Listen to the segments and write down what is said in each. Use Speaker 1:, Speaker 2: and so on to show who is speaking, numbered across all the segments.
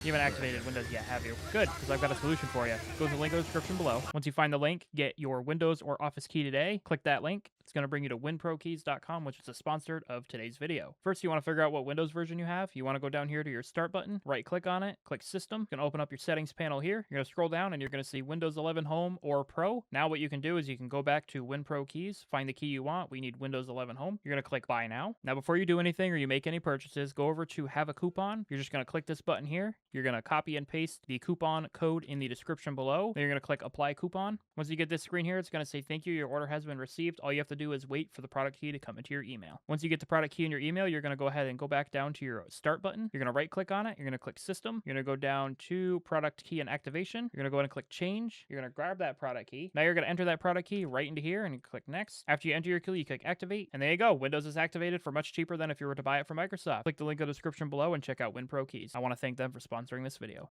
Speaker 1: You haven't activated Windows yet, have you? Good, because I've got a solution for you. Go to the link in the description below. Once you find the link, get your Windows or Office key today. Click that link. It's going to bring you to winprokeys.com, which is a sponsor of today's video. First, you want to figure out what Windows version you have. You want to go down here to your Start button, right-click on it, click System. You're going to open up your settings panel here. You're going to scroll down, and you're going to see Windows 11 Home or Pro. Now what you can do is you can go back to WinPro Keys, find the key you want. We need Windows 11 Home. You're going to click Buy Now. Now, before you do anything or you make any purchases, go over to Have a Coupon. You're just going to click this button here. You're going to copy and paste the coupon code in the description below. Then you're going to click Apply Coupon. Once you get this screen here, it's going to say, thank you, your order has been received. All you have to do is wait for the product key to come into your email. Once you get the product key in your email, you're going to go ahead and go back down to your Start button. You're going to right-click on it. You're going to click System. You're going to go down to Product Key and Activation. You're going to go ahead and click Change. You're going to grab that product key. Now you're going to enter that product key right into here, and you click Next. After you enter your key, you click Activate, and there you go. Windows is activated for much cheaper than if you were to buy it from Microsoft. Click the link in the description below and check out WinPro Keys. I want to thank them for sponsoring this video.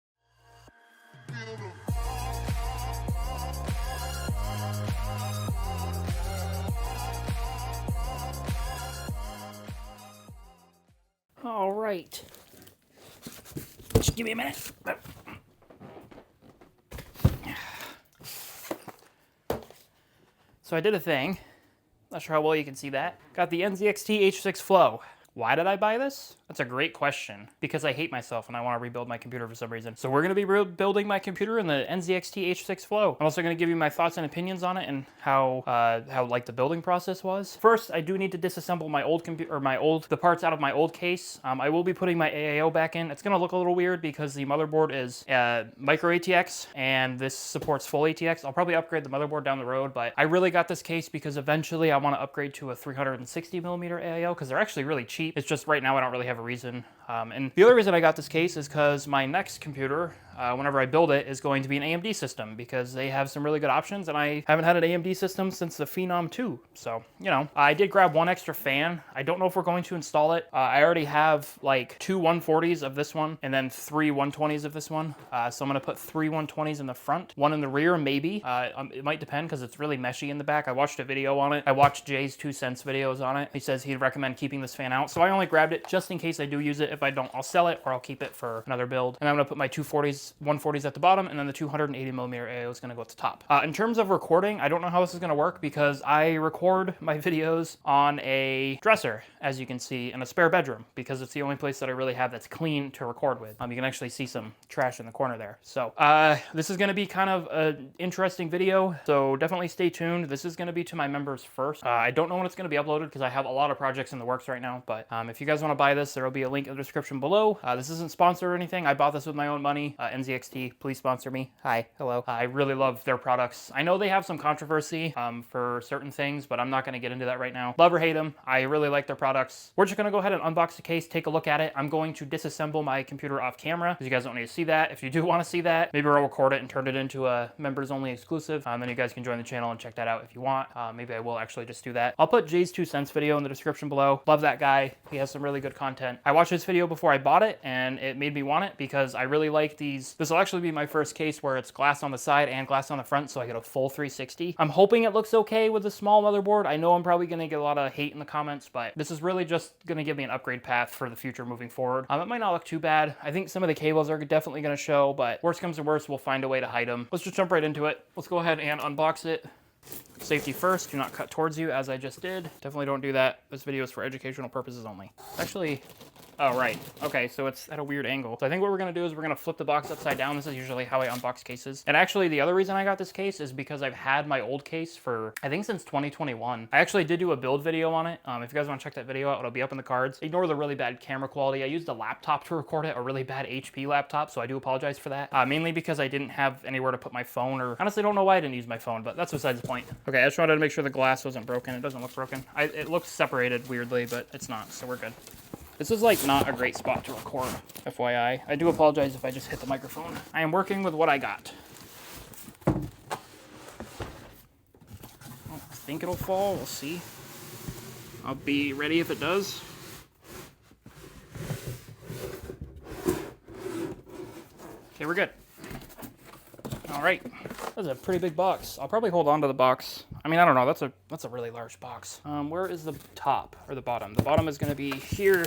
Speaker 1: All right. Just give me a minute. So I did a thing. Not sure how well you can see that. Got the NZXT H6 Flow. Why did I buy this? That's a great question. Because I hate myself and I want to rebuild my computer for some reason. So we're going to be rebuilding my computer in the NZXT H6 Flow. I'm also going to give you my thoughts and opinions on it and how like the building process was. First, I do need to disassemble my old computer, or the parts out of my old case. I will be putting my AIO back in. It's going to look a little weird because the motherboard is micro ATX and this supports full ATX. I'll probably upgrade the motherboard down the road, but I really got this case because eventually I want to upgrade to a 360mm AIO because they're actually really cheap. It's just right now I don't really have a reason. And the other reason I got this case is because my next computer, whenever I build it, is going to be an AMD system because they have some really good options, and I haven't had an AMD system since the Phenom 2. So, you know, I did grab one extra fan. I don't know if we're going to install it. I already have like 2 140s of this one and then 3 120s of this one. So I'm going to put 3 120s in the front, 1 in the rear, maybe. It might depend because it's really meshy in the back. I watched a video on it. I watched Jay's 2 cents videos on it. He says he'd recommend keeping this fan out. So I only grabbed it just in case I do use it. If I don't, I'll sell it or I'll keep it for another build. And I'm going to put my 140s at the bottom, and then the 280mm AIO is going to go at the top. In terms of recording, I don't know how this is going to work because I record my videos on a dresser, as you can see, in a spare bedroom because it's the only place that I really have that's clean to record with. You can actually see some trash in the corner there. So this is going to be kind of an interesting video, so definitely stay tuned. This is going to be to my members first. I don't know when it's going to be uploaded because I have a lot of projects in the works right now, but if you guys want to buy this, there will be a link in the description below. This isn't sponsored or anything. I bought this with my own money. NZXT, please sponsor me. Hi, hello. I really love their products. I know they have some controversy for certain things, but I'm not going to get into that right now. Love or hate them, I really like their products. We're just going to go ahead and unbox the case, take a look at it. I'm going to disassemble my computer off camera because you guys don't need to see that. If you do want to see that, maybe I'll record it and turn it into a members only exclusive. Then you guys can join the channel and check that out if you want. Maybe I will actually just do that. I'll put Jay's 2 cents video in the description below. Love that guy. He has some really good content. I watched his video before I bought it and it made me want it because I really like these. This will actually be my first case where it's glass on the side and glass on the front, so I get a full 360. I'm hoping it looks okay with a small motherboard. I know I'm probably going to get a lot of hate in the comments, but this is really just going to give me an upgrade path for the future moving forward. It might not look too bad. I think some of the cables are definitely going to show, but worst comes to worst, we'll find a way to hide them. Let's just jump right into it. Let's go ahead and unbox it. Safety first, do not cut towards you as I just did. Definitely don't do that. This video is for educational purposes only. Actually, oh, right. Okay, so it's at a weird angle. So I think what we're going to do is we're going to flip the box upside down. This is usually how I unbox cases. And actually, the other reason I got this case is because I've had my old case for, I think, since 2021. I actually did do a build video on it. If you guys want to check that video out, it'll be up in the cards. Ignore the really bad camera quality. I used a laptop to record it, a really bad HP laptop, so I do apologize for that. Mainly because I didn't have anywhere to put my phone, or honestly don't know why I didn't use my phone, but that's besides the point. Okay, I just wanted to make sure the glass wasn't broken. It doesn't look broken. It looks separated weirdly, but it's not, so we're good. This is like not a great spot to record, FYI. I do apologize if I just hit the microphone. I am working with what I got. I don't think it'll fall, we'll see. I'll be ready if it does. Okay, we're good. All right, that's a pretty big box. I'll probably hold on to the box. I mean, I don't know, that's a really large box. Where is the top or the bottom? The bottom is gonna be here.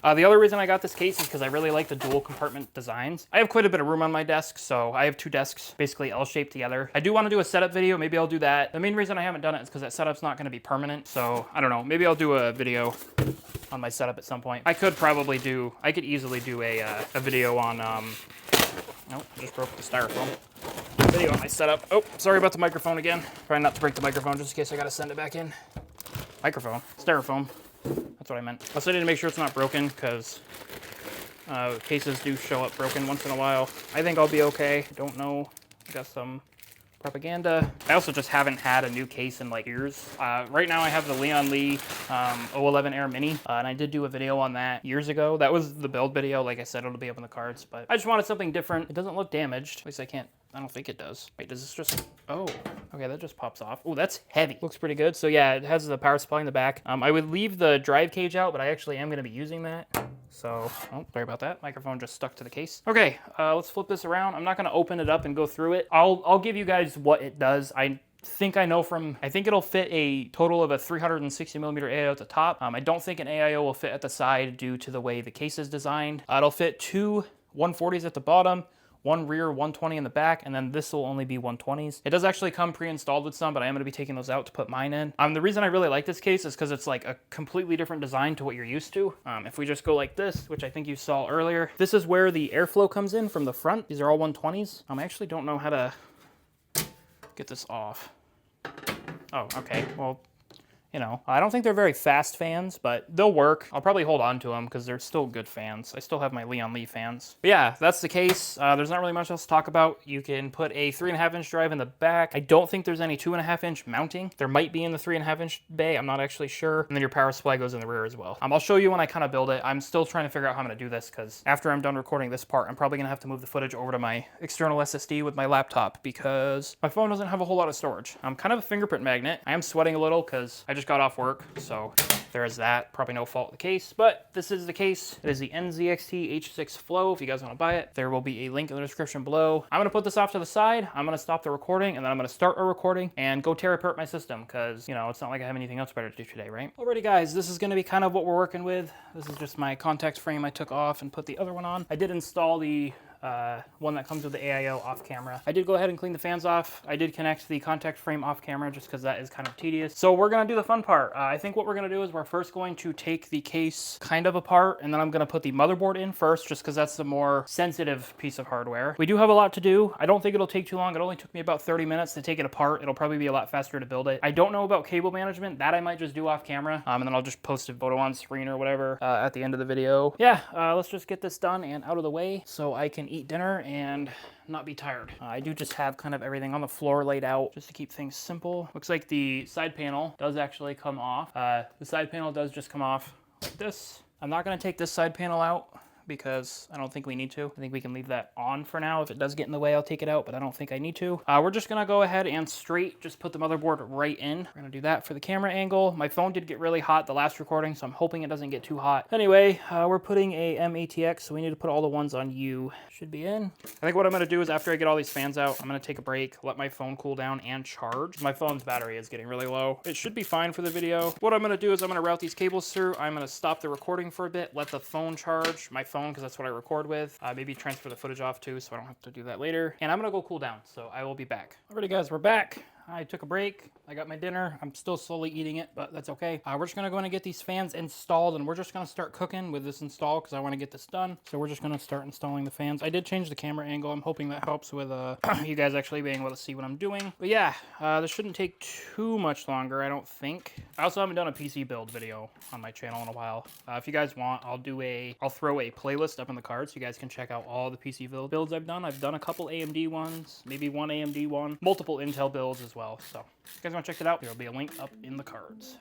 Speaker 1: The other reason I got this case is because I really like the dual compartment designs. I have quite a bit of room on my desk, so I have 2 desks basically L-shaped together. I do want to do a setup video. Maybe I'll do that. The main reason I haven't done it is because that setup's not going to be permanent. So I don't know. Maybe I'll do a video on my setup at some point. I could easily do a video on, nope, I just broke the styrofoam. Video on my setup. Oh, sorry about the microphone again. Trying not to break the microphone just in case I gotta send it back in. Microphone, styrofoam. That's what I meant. Also need to make sure it's not broken because cases do show up broken once in a while. I think I'll be okay. Don't know. I got some propaganda. I also just haven't had a new case in like years. Right now I have the Leon Lee 011 Air Mini, and I did do a video on that years ago. That was the build video. Like I said, it'll be up in the cards, but I just wanted something different. It doesn't look damaged. At least I don't think it does. Wait, does this just, oh, okay, that just pops off. Oh, that's heavy. Looks pretty good. So yeah, it has the power supply in the back. I would leave the drive cage out, but I actually am gonna be using that. So, oh, sorry about that. Microphone just stuck to the case. Okay, let's flip this around. I'm not gonna open it up and go through it. I'll give you guys what it does. I think it'll fit a total of a 360 millimeter AIO at the top. I don't think an AIO will fit at the side due to the way the case is designed. It'll fit 2 140s at the bottom, 1 rear 120 in the back, and then this will only be 120s. It does actually come pre-installed with some, but I am gonna be taking those out to put mine in. The reason I really like this case is because it's like a completely different design to what you're used to. If we just go like this, which I think you saw earlier, this is where the airflow comes in from the front. These are all 120s. I actually don't know how to get this off. Oh, okay, well, you know, I don't think they're very fast fans, but they'll work. I'll probably hold on to them because they're still good fans. I still have my Leon Lee fans. But yeah, that's the case. There's not really much else to talk about. You can put a 3.5-inch drive in the back. I don't think there's any 2.5-inch mounting. There might be in the 3.5-inch bay. I'm not actually sure. And then your power supply goes in the rear as well. I'll show you when I kind of build it. I'm still trying to figure out how I'm going to do this because after I'm done recording this part, I'm probably going to have to move the footage over to my external SSD with my laptop because my phone doesn't have a whole lot of storage. I'm kind of a fingerprint magnet. I am sweating a little because I just got off work. So there is that. Probably no fault of the case, but this is the case. It is the NZXT H6 Flow. If you guys want to buy it, there will be a link in the description below. I'm going to put this off to the side. I'm going to stop the recording, and then I'm going to start a recording and go tear apart my system because, you know, it's not like I have anything else better to do today, right? Alrighty, guys, this is going to be kind of what we're working with. This is just my contact frame I took off and put the other one on. I did install the one that comes with the AIO off camera. I did go ahead and clean the fans off. I did connect the contact frame off camera just because that is kind of tedious. So we're gonna do the fun part. I think what we're gonna do is we're first going to take the case kind of apart, and then I'm gonna put the motherboard in first just because that's the more sensitive piece of hardware. We do have a lot to do. I don't think it'll take too long. It only took me about 30 minutes to take it apart. It'll probably be a lot faster to build it. I don't know about cable management. That I might just do off camera, and then I'll just post a photo on screen or whatever at the end of the video. Yeah, let's just get this done and out of the way so I can eat dinner and not be tired. I do just have kind of everything on the floor laid out just to keep things simple. Looks like the side panel does actually come off. The side panel does just come off like this. I'm not gonna take this side panel out because I don't think we need to. I think we can leave that on for now. If it does get in the way, I'll take it out, but I don't think I need to. We're just gonna go ahead and just put the motherboard right in. We're gonna do that for the camera angle. My phone did get really hot the last recording, so I'm hoping it doesn't get too hot. Anyway, we're putting a M-ATX, so we need to put all the ones on U. Should be in. I think what I'm gonna do is after I get all these fans out, I'm gonna take a break, let my phone cool down and charge. My phone's battery is getting really low. It should be fine for the video. What I'm gonna do is I'm gonna route these cables through. I'm gonna stop the recording for a bit, let the phone charge, my phone, because that's what I record with. Maybe transfer the footage off too, so I don't have to do that later. And I'm gonna go cool down, so I will be back. Alrighty guys, we're back. I took a break. I got my dinner. I'm still slowly eating it, but that's okay. We're just gonna go in and get these fans installed, and we're just gonna start cooking with this install because I want to get this done. So we're just gonna start installing the fans. I did change the camera angle. I'm hoping that helps with you guys actually being able to see what I'm doing. But yeah, this shouldn't take too much longer, I don't think. I also haven't done a PC build video on my channel in a while. If you guys want, I'll throw a playlist up in the card so you guys can check out all the PC builds I've done. I've done a couple AMD ones, maybe one AMD one, multiple Intel builds as well. So if you guys want to check it out, there will be a link up in the cards.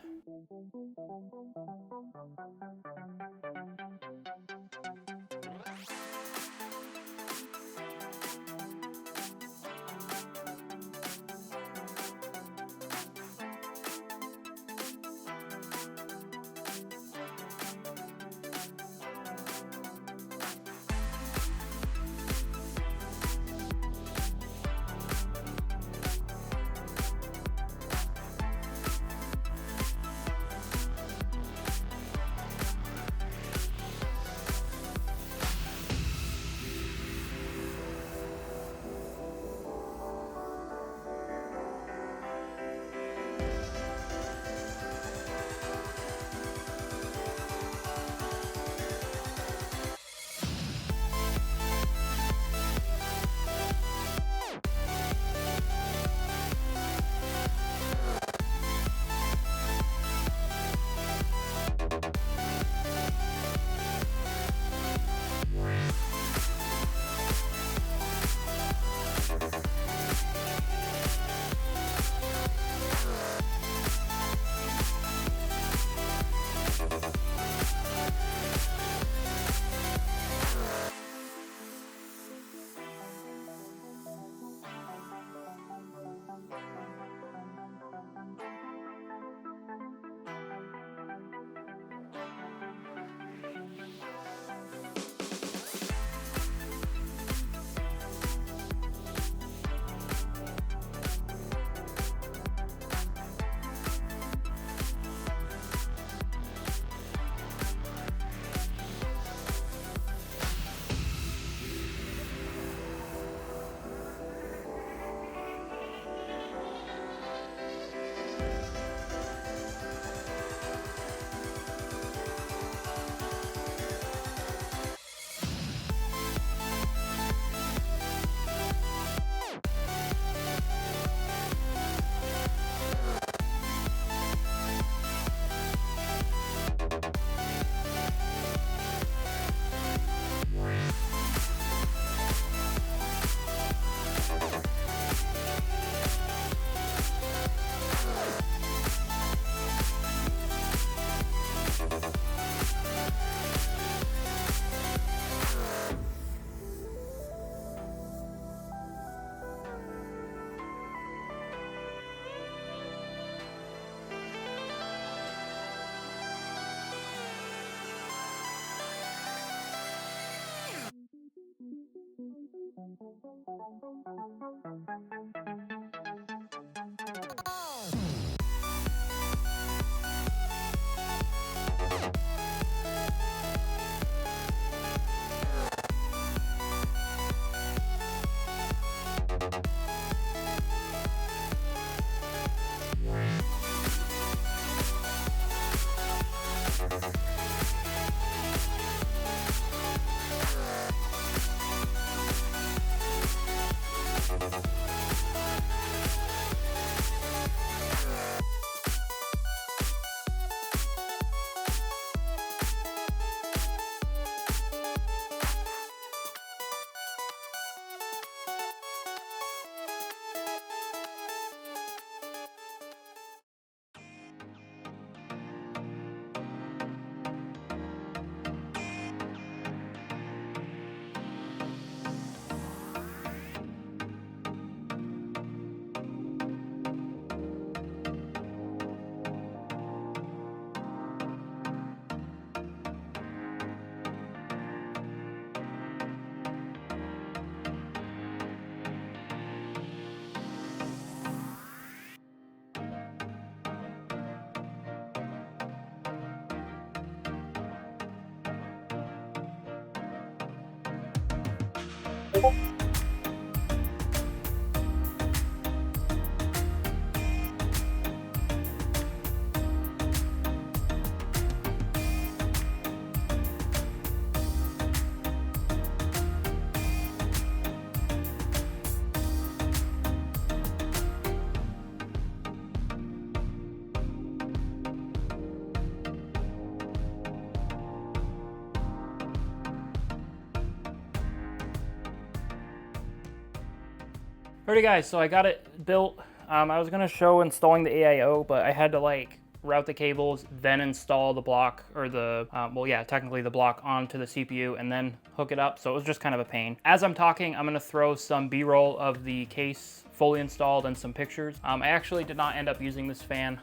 Speaker 1: Alrighty guys, so I got it built. I was gonna show installing the AIO, but I had to like route the cables, then install the block, or the, well yeah, technically the block onto the CPU and then hook it up. So it was just kind of a pain. As I'm talking, I'm gonna throw some B-roll of the case fully installed and some pictures. I actually did not end up using this fan.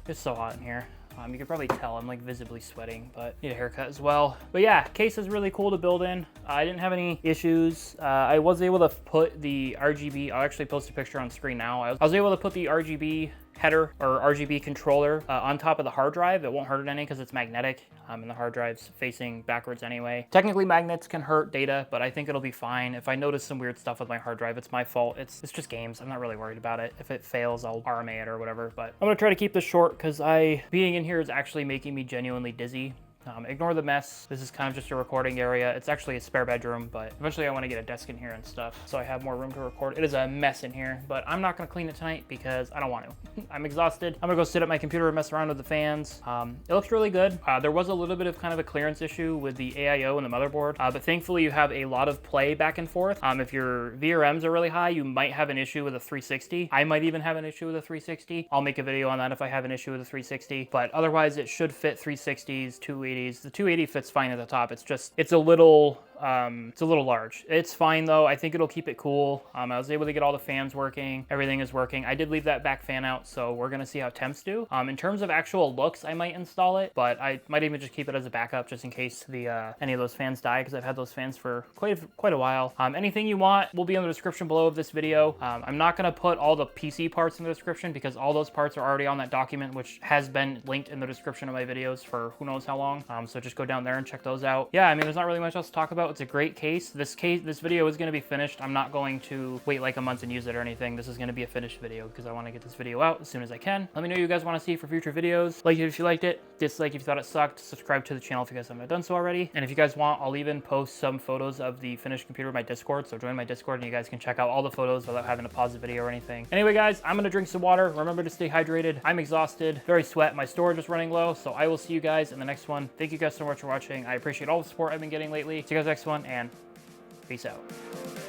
Speaker 1: It's so hot in here. You can probably tell I'm like visibly sweating, but need a haircut as well. But yeah, case is really cool to build in. I didn't have any issues. I was able to put the RGB, I'll actually post a picture on screen now. I was able to put the RGB header or RGB controller on top of the hard drive. It won't hurt it any because it's magnetic and the hard drive's facing backwards anyway. Technically magnets can hurt data, but I think it'll be fine. If I notice some weird stuff with my hard drive, it's my fault. It's just games. I'm not really worried about it. If it fails, I'll RMA it or whatever, but I'm gonna try to keep this short because being in here is actually making me genuinely dizzy. Ignore the mess. This is kind of just a recording area. It's actually a spare bedroom, but eventually I want to get a desk in here and stuff so I have more room to record. It is a mess in here, but I'm not going to clean it tonight because I don't want to. I'm exhausted. I'm going to go sit at my computer and mess around with the fans. It looks really good. There was a little bit of kind of a clearance issue with the AIO and the motherboard, but thankfully you have a lot of play back and forth. If your VRMs are really high, you might have an issue with a 360. I might even have an issue with a 360. I'll make a video on that if I have an issue with a 360, but otherwise it should fit 360s, 280s. The 280 fits fine at the top. It's a little large. It's fine though. I think it'll keep it cool. I was able to get all the fans working. Everything is working. I did leave that back fan out, so we're gonna see how temps do. In terms of actual looks, I might install it, but I might even just keep it as a backup just in case any of those fans die, because I've had those fans for quite a while. Anything you want will be in the description below of this video. I'm not gonna put all the PC parts in the description because all those parts are already on that document, which has been linked in the description of my videos for who knows how long. So just go down there and check those out. Yeah, I mean, there's not really much else to talk about. It's a great case. This video is going to be finished. I'm not going to wait like a month and use it or anything. This is going to be a finished video because I want to get this video out as soon as I can. Let me know what you guys want to see for future videos. Like it if you liked it, dislike if you thought it sucked, subscribe to the channel if you guys haven't done so already. And if you guys want, I'll even post some photos of the finished computer in my Discord. So join my Discord and you guys can check out all the photos without having to pause the video or anything. Anyway, guys, I'm going to drink some water. Remember to stay hydrated. I'm exhausted, very sweat. My storage is running low. So I will see you guys in the next one. Thank you guys so much for watching. I appreciate all the support I've been getting lately. See you guys next one, and peace out.